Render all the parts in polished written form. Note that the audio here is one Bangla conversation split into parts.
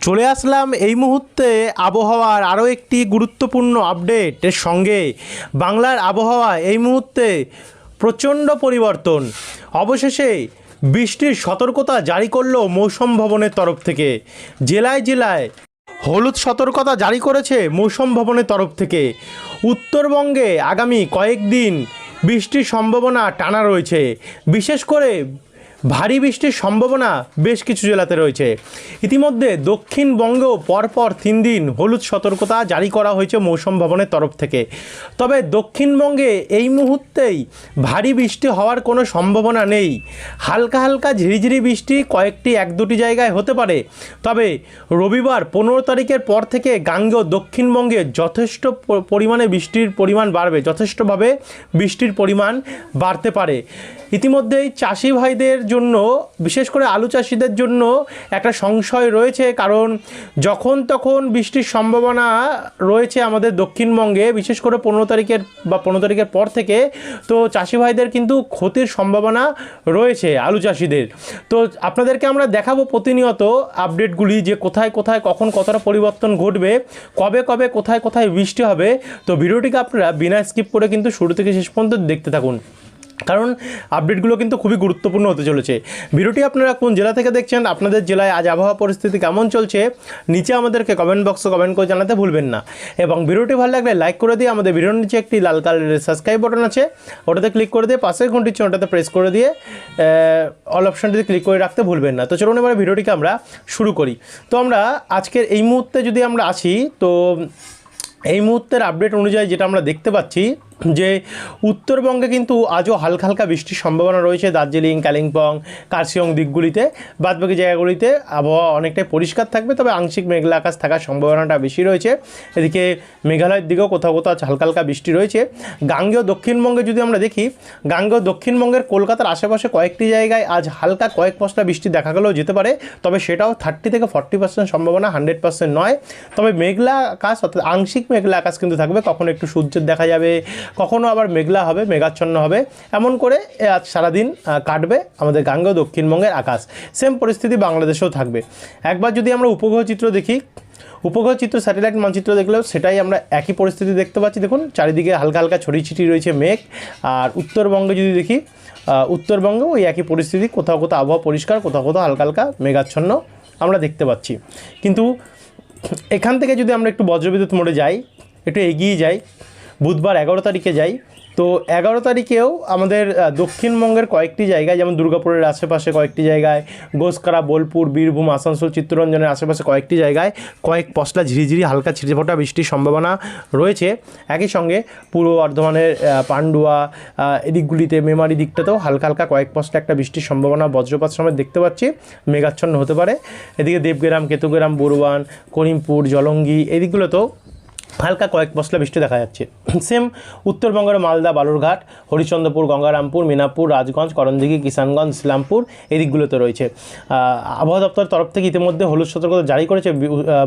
চলে আসলাম এই মুহূর্তে আবহাওয়ার আরও একটি গুরুত্বপূর্ণ আপডেটের সঙ্গে। বাংলার আবহাওয়া এই মুহূর্তে প্রচণ্ড পরিবর্তন। অবশেষে বৃষ্টির সতর্কতা জারি করলো মৌসুম ভবনের তরফ থেকে। জেলায় জেলায় হলুদ সতর্কতা জারি করেছে মৌসুম ভবনের তরফ থেকে। উত্তরবঙ্গে আগামী কয়েকদিন বৃষ্টির সম্ভাবনা টানা রয়েছে। বিশেষ করে ভারী বৃষ্টির সম্ভাবনা বেশ কিছু জেলাতে রয়েছে। ইতিমধ্যে দক্ষিণবঙ্গেও পরপর 3 দিন হলুদ সতর্কতা জারি করা হয়েছে মৌসুম ভবনের তরফ থেকে। তবে দক্ষিণবঙ্গে এই মুহূর্তেই ভারী বৃষ্টি হওয়ার কোনো সম্ভাবনা নেই। হালকা হালকা ঝিরিঝিরি বৃষ্টি কয়েকটি 1-2টি জায়গায় হতে পারে। তবে রবিবার 15 তারিখের পর থেকে গাঙ্গেয় দক্ষিণবঙ্গে যথেষ্ট পরিমাণে বৃষ্টির পরিমাণ বাড়বে, যথেষ্টভাবে বৃষ্টির পরিমাণ বাড়তে পারে। ইতিমধ্যেই চাষি ভাইদের জন্য, বিশেষ করে আলু চাষিদের জন্য একটা সংশয় রয়েছে, কারণ যখন তখন বৃষ্টির সম্ভাবনা রয়েছে আমাদের দক্ষিণবঙ্গে, বিশেষ করে 15 তারিখের পর থেকে। তো চাষি ভাইদের কিন্তু ক্ষতির সম্ভাবনা রয়েছে আলু চাষিদের। তো আপনাদেরকে আমরা দেখাবো প্রতিনিয়ত আপডেটগুলি, যে কোথায় কোথায় কখন কতটা পরিবর্তন ঘটবে, কবে কবে কোথায় কোথায় বৃষ্টি হবে। তো ভিডিওটিকে আপনারা বিনা স্কিপ করে কিন্তু শুরু থেকে শেষ পর্যন্ত দেখতে থাকুন, কারণ আপডেটগুলো কিন্তু খুবই গুরুত্বপূর্ণ হতে চলেছে। ভিডিওটি আপনারা কোন জেলা থেকে দেখছেন, আপনাদের জেলায় আজ আবহাওয়া পরিস্থিতি কেমন চলছে, নিচে আমাদেরকে কমেন্ট বক্সে কমেন্ট করে জানাতে ভুলবেন না। এবং ভিডিওটি ভালো লাগলে লাইক করে দিয়ে আমাদের ভিডিওর নিচে একটি লাল কালারের সাবস্ক্রাইব বাটন আছে, ওটাতে ক্লিক করে দিয়ে পাশের ঘন্টির চিহ্নটাতে প্রেস করে দিয়ে অল অপশনটিতে ক্লিক করে রাখতে ভুলবেন না। তো চলুন এবার ভিডিওটিকে আমরা শুরু করি। তো আমরা আজকের এই মুহূর্তে যদি আমরা আসি, তো এই মুহূর্তের আপডেট অনুযায়ী যেটা আমরা দেখতে পাচ্ছি যে উত্তরবঙ্গে কিন্তু আজও হালকা হালকা বৃষ্টির সম্ভাবনা রয়েছে। দার্জিলিং, কালিম্পং, কার্শিয়ং দিকগুলিতে, বাদবাকি জায়গাগুলিতে আবহাওয়া অনেকটাই পরিষ্কার থাকবে, তবে আংশিক মেঘলা আকাশ থাকার সম্ভাবনাটা বেশি রয়েছে। এদিকে মেঘালয়ের দিকেও কোথাও কোথাও হালকা হালকা বৃষ্টি রয়েছে। গাঙ্গেয় দক্ষিণবঙ্গে যদি আমরা দেখি, গাঙ্গেয় দক্ষিণবঙ্গের কলকাতার আশেপাশে কয়েকটি জায়গায় আজ হালকা কয়েক পশলা বৃষ্টি দেখা গেলেও যেতে পারে, তবে সেটাও 30 থেকে 40% সম্ভাবনা, 100% নয়। তবে মেঘলা আকাশ, অর্থাৎ আংশিক মেঘলা আকাশ কিন্তু থাকবে। কখনো একটু সূর্যের দেখা যাবে, কখনো আবার মেঘলা হবে, মেঘাচ্ছন্ন হবে, এমন করে আজ সারাদিন কাটবে আমাদের গাঙ্গেয় দক্ষিণবঙ্গের আকাশ। সেম পরিস্থিতি বাংলাদেশেও থাকবে। একবার যদি আমরা উপগ্রহ চিত্র দেখি, উপগ্রহ চিত্র, স্যাটেলাইট মানচিত্র দেখলেও সেটাই আমরা একই পরিস্থিতি দেখতে পাচ্ছি। দেখুন চারিদিকে হালকা হালকা ছড়িয়ে ছিটিয়ে রয়েছে মেঘ। আর উত্তরবঙ্গে যদি দেখি, উত্তরবঙ্গেও ওই একই পরিস্থিতি, কোথাও কোথাও আবহাওয়া পরিষ্কার, কোথাও কোথাও হালকা হালকা মেঘাচ্ছন্ন আমরা দেখতে পাচ্ছি। কিন্তু এখান থেকে যদি আমরা একটু বজ্রবিদ্যুৎ মোড়ে যাই, একটু এগিয়ে যাই, বুধবার 11 তারিখে যাই, তো 11 তারিখেও আমাদের দক্ষিণবঙ্গের কয়েকটি জায়গায়, যেমন দুর্গাপুরের আশেপাশে কয়েকটি জায়গায়, গোসকারা, বোলপুর, বীরভূম, আসানসোল, চিত্তরঞ্জনের আশেপাশে কয়েকটি জায়গায় কয়েক পশলা ঝিরিঝিরি হালকা ছিটেফোঁটা বৃষ্টির সম্ভাবনা রয়েছে। একই সঙ্গে পূর্ব বর্ধমানের পান্ডুয়া এদিকগুলিতে, মেমারি দিকটাতেও হালকা হালকা কয়েক পশলা একটা বৃষ্টির সম্ভাবনা বজ্রপাত সময় দেখতে পাচ্ছি, মেঘাচ্ছন্ন হতে পারে। এদিকে দেবগ্রাম, কেতুগ্রাম, বড়ুয়ান, করিমপুর, জলঙ্গি এদিকগুলোতেও হালকা কয়েক পশলা বৃষ্টি দেখা যাচ্ছে। সেম উত্তরবঙ্গের মালদা, বালুরঘাট, হরিচন্দ্রপুর, গঙ্গারামপুর, মিনাপুর, রাজগঞ্জ, করণদিঘি, কিষানগঞ্জ, ইসলামপুর এদিকগুলোতে রয়েছে। আবহাওয়া দপ্তরের তরফ থেকে ইতিমধ্যে হলুদ সতর্কতা জারি করেছে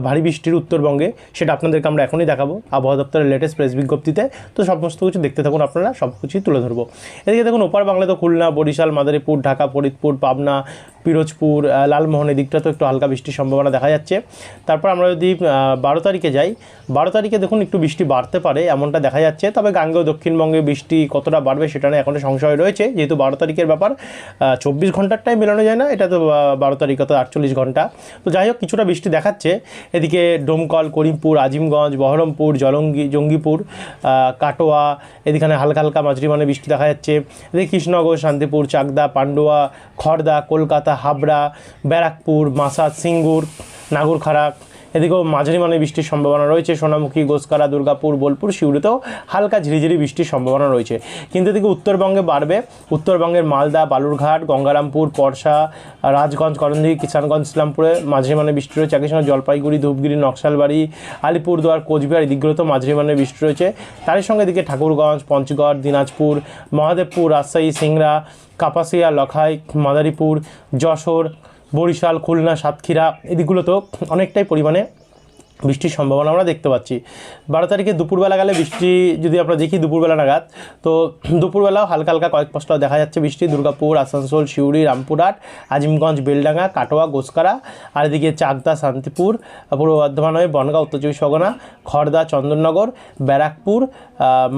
ভারী বৃষ্টির উত্তরবঙ্গে। সেটা আপনাদেরকে আমরা এখনই দেখাবো আবহাওয়া দপ্তরের লেটেস্ট প্রেস বিজ্ঞপ্তিতে। তো সমস্ত কিছু দেখতে থাকুন, আপনারা সব কিছুই তুলে ধরবো। এদিকে দেখুন ওপার বাংলাতে খুলনা, বরিশাল, মাদারীপুর, ঢাকা, ফরিদপুর, পাবনা, পিরোজপুর, লালমোহন এদিকটাতেও একটু হালকা বৃষ্টির সম্ভাবনা দেখা যাচ্ছে। তারপর আমরা যদি 12 তারিখে যাই, 12 তারিখে দেখুন একটু বৃষ্টি বাড়তে পারে এমনটা দেখা যাচ্ছে। তবে গাঙ্গেয় দক্ষিণবঙ্গে বৃষ্টি কতটা বাড়বে সেটা নিয়ে এখনও সংশয় রয়েছে, যেহেতু 12 তারিখের ব্যাপার। 24 ঘন্টার টাইম মেলানো যায় না, এটা তো 12 তারিখ তো 48 ঘন্টা। তো যাই হোক, কিছুটা বৃষ্টি দেখাচ্ছে। এদিকে ডোমকল, করিমপুর, আজিমগঞ্জ, বহরমপুর, জঙ্গিপুর, কাটোয়া এদিকে হালকা হালকা মাঝারি মানে বৃষ্টি দেখা যাচ্ছে। এদিকে কৃষ্ণনগর, শান্তিপুর, চাকদা, পান্ডুয়া, খড়দা, কলকাতা, হাবড়া, ব্যারাকপুর, মাসাদ, সিঙ্গুর, নাগরখাড়া এদিকেও মাঝারি মানে বৃষ্টির সম্ভাবনা রয়েছে। সোনামুখী, গোসকারা, দুর্গাপুর, বোলপুর, সিউড়িতেও হালকা ঝিরিঝিরি বৃষ্টির সম্ভাবনা রয়েছে। কিন্তু এদিকে উত্তরবঙ্গে বাড়বে। উত্তরবঙ্গের মালদা, বালুরঘাট, গঙ্গারামপুর, পরশা, রাজগঞ্জ, করণদিঘি, কিষানগঞ্জ, ইসলামপুরে মাঝারি মানে বৃষ্টি রয়েছে। একই সঙ্গে জলপাইগুড়ি, ধূপগুড়ি, নকশালবাড়ি, আলিপুরদুয়ার, কোচবিহার এদিকগুলোতেও মাঝারি মানে বৃষ্টি রয়েছে। তার সঙ্গে এদিকে ঠাকুরগঞ্জ, পঞ্চগড়, দিনাজপুর, মহাদেবপুর, রাজশাহী, সিংড়া, কাপাসিয়া, লখাই, মাদারীপুর, যশোর, বরিশাল, খুলনা, সাতক্ষীরা এদিকগুলোতেও অনেকটাই পরিমাণে বৃষ্টির সম্ভাবনা আমরা দেখতে পাচ্ছি। 12 তারিখে দুপুরবেলা গেলে বৃষ্টি যদি আমরা দেখি দুপুরবেলা নাগাদ, তো দুপুরবেলাও হালকা হালকা কয়েক পশলা দেখা যাচ্ছে বৃষ্টি। দুর্গাপুর, আসানসোল, সিউড়ি, রামপুরহাট, আজিমগঞ্জ, বেলডাঙ্গা, কাটোয়া, গোসকারা, আর এদিকে চাকদা, শান্তিপুর, পূর্ব বর্ধমান হয়ে বনগাঁ, উত্তর চব্বিশ পরগনা, খড়দা, চন্দননগর, ব্যারাকপুর,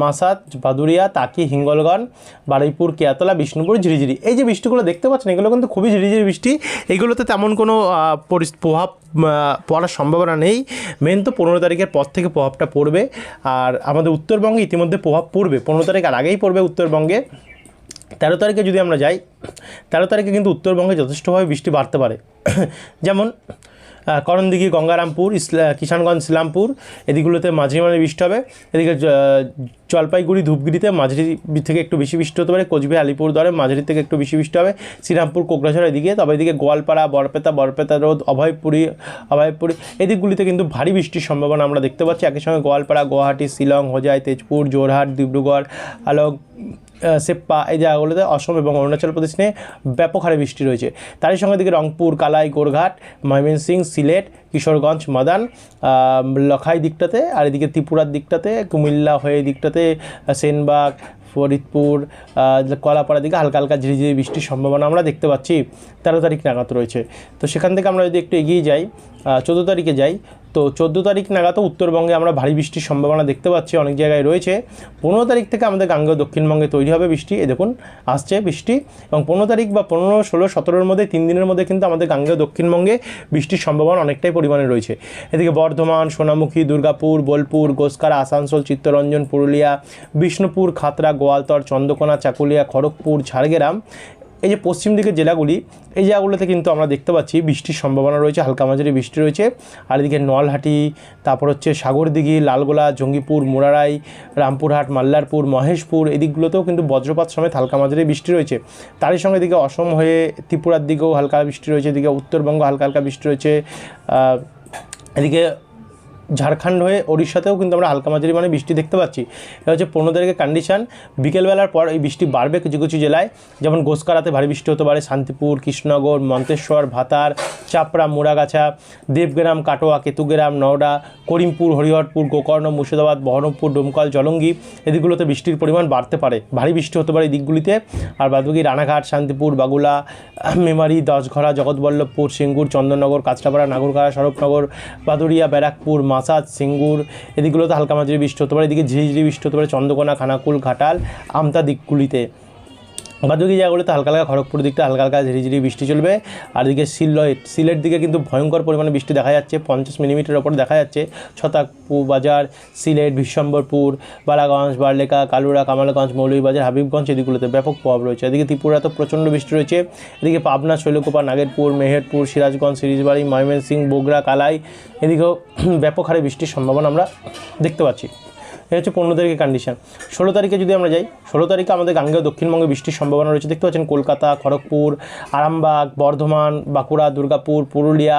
মাসাদ, ভাদুরিয়া, তাকি, হিঙ্গলগঞ্জ, বারুইপুর, কেয়াতলা, বিষ্ণুপুর, ঝিরিঝিরি। এই যে বৃষ্টিগুলো দেখতে পাচ্ছেন এগুলো কিন্তু খুবই ঝিরিঝিরি বৃষ্টি। এইগুলোতে তেমন কোনো প্রভাব পড়ার সম্ভাবনা নেই। মেন তো 15 তারিখের পর থেকে প্রভাবটা পড়বে। আর আমাদের উত্তরবঙ্গে ইতিমধ্যে প্রভাব পড়বে, 15 তারিখ আর আগেই পড়বে উত্তরবঙ্গে। 13 তারিখে যদি আমরা যাই, 13 তারিখে কিন্তু উত্তরবঙ্গে যথেষ্টভাবে বৃষ্টি বাড়তে পারে। যেমন করণদিঘি, গঙ্গারামপুর, কিষানগঞ্জ, ইসলামপুর এদিকগুলোতে মাঝারি মানে বৃষ্টি হবে। এদিকে জলপাইগুড়ি, ধূপগুড়িতে মাঝারি থেকে একটু বেশি বৃষ্টি হতে পারে। কোচবিহার, আলিপুরদুয়ারে মাঝারি থেকে একটু বেশি বৃষ্টি হবে। শ্রীরামপুর, কোকড়াঝড় এদিকে, তবে এদিকে গোয়ালপাড়া, বরপেতা রোড, অভয়পুরী এদিকগুলিতে কিন্তু ভারী বৃষ্টির সম্ভাবনা আমরা দেখতে পাচ্ছি। একই সঙ্গে গোয়ালপাড়া, গুয়াহাটি, শিলং, হোজাই, তেজপুর, জোরহাট, ডিব্রুগড়, আলগ, সেপ্পা এই জায়গাগুলোতে অসম এবং অরুণাচল প্রদেশ নিয়ে ব্যাপক হারে বৃষ্টি রয়েছে। তারই সঙ্গে দিকে রংপুর, কালাই, গোরঘাট, ময়মনসিংহ, সিলেট, কিশোরগঞ্জ, মাদান, লখাই দিকটাতে, আর এদিকে ত্রিপুরার দিকটাতে, কুমিল্লা হয়ে দিকটাতে সেনবাগ, ফরিদপুর, কলাপাড়ার দিকে হালকা হালকা ঝিরিঝিরি বৃষ্টির সম্ভাবনা আমরা দেখতে পাচ্ছি। 13 তারিখ নাগাদ রয়েছে। তো সেখান থেকে আমরা যদি একটু এগিয়ে যাই, 14 তারিখে যাই, তো 14 তারিখ নাগাদও উত্তরবঙ্গে আমরা ভারী বৃষ্টির সম্ভাবনা দেখতে পাচ্ছি, অনেক জায়গায় রয়েছে। 15 তারিখ থেকে আমাদের গাঙ্গেয় দক্ষিণবঙ্গে তৈরি হবে বৃষ্টি। এ দেখুন আসছে বৃষ্টি, এবং 15 তারিখ বা 15, 16, 17-র মধ্যে 3 দিনের মধ্যে কিন্তু আমাদের গাঙ্গেয় দক্ষিণবঙ্গে বৃষ্টির সম্ভাবনা অনেকটাই পরিমাণে রয়েছে। এদিকে বর্ধমান, সোনামুখী, দুর্গাপুর, বোলপুর, গোসকারা, আসানসোল, চিত্তরঞ্জন, পুরুলিয়া, বিষ্ণুপুর, খাতড়া, গোয়ালতর, চন্দ্রকোনা, চাকুলিয়া, খড়গপুর, ঝাড়গ্রাম, এই যে পশ্চিম দিকের জেলাগুলি, এই জায়গাগুলোতে কিন্তু আমরা দেখতে পাচ্ছি বৃষ্টির সম্ভাবনা রয়েছে, হালকা মাঝারি বৃষ্টি রয়েছে। আর এদিকে নলহাটি, তারপর হচ্ছে সাগরদিঘি, লালগোলা, জঙ্গিপুর, মুরারাই, রামপুরহাট, মাল্লারপুর, মহেশপুর এদিকগুলোতেও কিন্তু বজ্রপাত সমেত হালকা মাঝারি বৃষ্টি রয়েছে। তারই সঙ্গে এদিকে অসম হয়ে ত্রিপুরার দিকেও হালকা বৃষ্টি রয়েছে, এদিকে উত্তরবঙ্গ হালকা হালকা বৃষ্টি রয়েছে। এদিকে ঝাড়খণ্ড হয়ে ওড়িশাতেও কিন্তু আমরা হালকা মাঝারি মানে বৃষ্টি দেখতে পাচ্ছি। এটা হচ্ছে 15 তারিখের কন্ডিশন। বিকেলবেলার পর এই বৃষ্টি বাড়বে কিছু কিছু জেলায়, যেমন গোসকারাতে ভারী বৃষ্টি হতে পারে, শান্তিপুর, কৃষ্ণনগর, মন্তেশ্বর, ভাতার, চাপড়া, মুড়াগাছা, দেবগ্রাম, কাটোয়া, কেতুগ্রাম, নওডা, করিমপুর, হরিহরপুর, গোকর্ণ, মুর্শিদাবাদ, বহরমপুর, ডোমকল, জলঙ্গি এদিকগুলোতে বৃষ্টির পরিমাণ বাড়তে পারে, ভারী বৃষ্টি হতে পারে এই দিকগুলিতে। আর বাদবাকি রানাঘাট, শান্তিপুর, বাগুলা, মেমারি, দশঘরা, জগৎবল্লভপুর, সিঙ্গুর, চন্দননগর, কাঁচরাপাড়া, নাগরকাড়া, স্বরূপনগর, বাদুরিয়া, ব্যারাকপুর, মাসাদ, সিঙ্গুর এদিকগুলোতে হালকা মাঝারি বৃষ্টি হতে পারে। এদিকে ঝিরিঝিরি বৃষ্টি হতে পারে চন্দ্রকোনা, খানাকুল, ঘাটাল, আমতা দিকগুলিতে। বাদবাকি জায়গাগুলোতে হালকা হালকা খড়গপুর দিকটা হালকা হালকা ঝিরিঝিরি বৃষ্টি চলবে। আর এদিকে সিলেট দিকে কিন্তু ভয়ঙ্কর পরিমাণে বৃষ্টি দেখা যাচ্ছে, 50 মিলিমিটার ওপর দেখা যাচ্ছে। ছতাকপুর বাজার, সিলেট, বিশ্বম্বরপুর, বালাগঞ্জ, বারলেখা, কালুরা, কামালগঞ্জ, মৌলভীবাজার, হাবিবগঞ্জ এদিকগুলোতে ব্যাপক প্রভাব রয়েছে। এদিকে ত্রিপুরাতে প্রচণ্ড বৃষ্টি রয়েছে। এদিকে পাবনা, শৈলকুপা, নাগেরপুর, মেহেরপুর, সিরাজগঞ্জ, সিরিজবাড়ি, ময়মনসিংহ, বগুড়া, কালাই এদিকেও ব্যাপক হারে বৃষ্টির সম্ভাবনা আমরা দেখতে পাচ্ছি। এটা হচ্ছে 15 তারিখের কন্ডিশন। 16 তারিখে যদি আমরা যাই, 16 তারিখে আমাদের গাঙ্গেয় দক্ষিণবঙ্গে বৃষ্টির সম্ভাবনা রয়েছে। দেখতে পাচ্ছেন কলকাতা, খড়গপুর, আরামবাগ, বর্ধমান, বাঁকুড়া, দুর্গাপুর, পুরুলিয়া,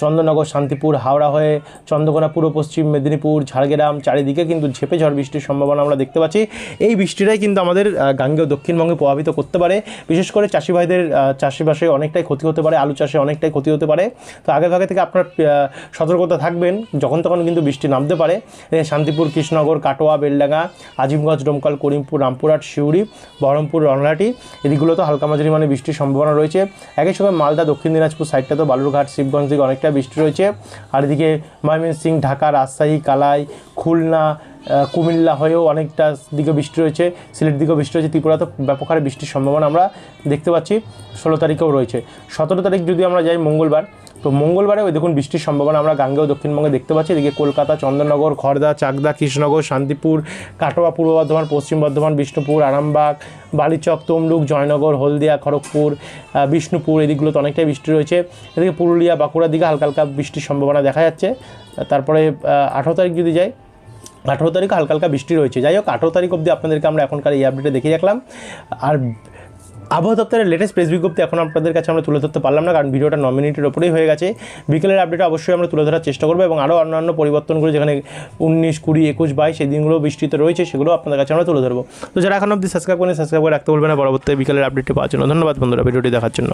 চন্দননগর, শান্তিপুর, হাওড়া হয়ে চন্দ্রকোনা, পূর্ব পশ্চিম মেদিনীপুর, ঝাড়গ্রাম চারিদিকে কিন্তু ঝেঁপে ঝড় বৃষ্টির সম্ভাবনা আমরা দেখতে পাচ্ছি। এই বৃষ্টিটাই কিন্তু আমাদের গাঙ্গেয় দক্ষিণবঙ্গে প্রভাবিত করতে পারে। বিশেষ করে চাষি ভাইদের চাষবাসে অনেকটাই ক্ষতি হতে পারে, আলু চাষে অনেকটাই ক্ষতি হতে পারে। তো আগে ভাগে থেকে আপনার সতর্কতা থাকবেন, যখন তখন কিন্তু বৃষ্টি নামতে পারে। শান্তিপুর, কৃষ্ণনগর, কাটোয়া, বেলডাঙ্গা, আজিমগঞ্জ, ডোমকল, করিমপুর, রামপুরহাট, সিউড়ি, বহরমপুর, রনলাটি এদিকগুলোতে হালকা মাঝারি মানে বৃষ্টির সম্ভাবনা রয়েছে। একই সঙ্গে মালদা, দক্ষিণ দিনাজপুর সাইডটাতেও বালুরঘাট, শিবগঞ্জ দিকে অনেকটা বৃষ্টি রয়েছে। আর এদিকে ময়মনসিংহ, ঢাকা, রাজশাহী, কালাই, খুলনা, কুমিল্লা হয়েও অনেকটা দিকে বৃষ্টি রয়েছে। সিলেট দিকেও বৃষ্টি রয়েছে। ত্রিপুরাতে ব্যাপক হারে বৃষ্টির সম্ভাবনা আমরা দেখতে পাচ্ছি। 16 তারিখেও রয়েছে। 17 তারিখ যদি আমরা যাই মঙ্গলবার, তো মঙ্গলবারেও দেখুন বৃষ্টির সম্ভাবনা আমরা গাঙ্গেয় দক্ষিণবঙ্গে দেখতে পাচ্ছি। এদিকে কলকাতা, চন্দননগর, খড়দা, চাকদা, কৃষ্ণনগর, শান্তিপুর, কাটোয়া, পূর্ব বর্ধমান, পশ্চিম বর্ধমান, বিষ্ণুপুর, আরামবাগ, বালিচক, তমলুক, জয়নগর, হলদিয়া, খড়গপুর, বিষ্ণুপুর এদিকগুলোতে অনেকটাই বৃষ্টি রয়েছে। এদিকে পুরুলিয়া, বাঁকুড়ার দিকে হালকা হালকা বৃষ্টির সম্ভাবনা দেখা যাচ্ছে। তারপরে 18 তারিখ যদি যাই, 18 তারিখ হালকা হালকা বৃষ্টি রয়েছে। যাই হোক, 18 তারিখ অবধি আপনাদেরকে আমরা এখনকার এই আপডেটে দেখিয়ে রাখলাম। আর আবহাওয়া দপ্তরের লেটেস্ট প্রেস বিজ্ঞপ্তি এখন আপনাদের কাছে আমরা তুলে ধরতে পারলাম না, কারণ ভিডিওটা 9 মিনিটের ওপরেই হয়ে গেছে। বিকেলের আপডেটে অবশ্যই আমরা তুলে ধরার চেষ্টা করবো, এবং আরও অন্যান্য পরিবর্তনগুলো যেখানে 19, 20, 21, 22 এই দিনগুলো বৃষ্টিতে রয়েছে সেগুলো আপনাদের কাছে আমরা তুলে ধরবো। তো যারা এখন অবধি সাবস্ক্রাইব করে রাখতে বলবেন না পরবর্তী বিকেলের আপডেটটি পাওয়ার জন্য। ধন্যবাদ বন্ধুরা ভিডিওটি দেখার জন্য।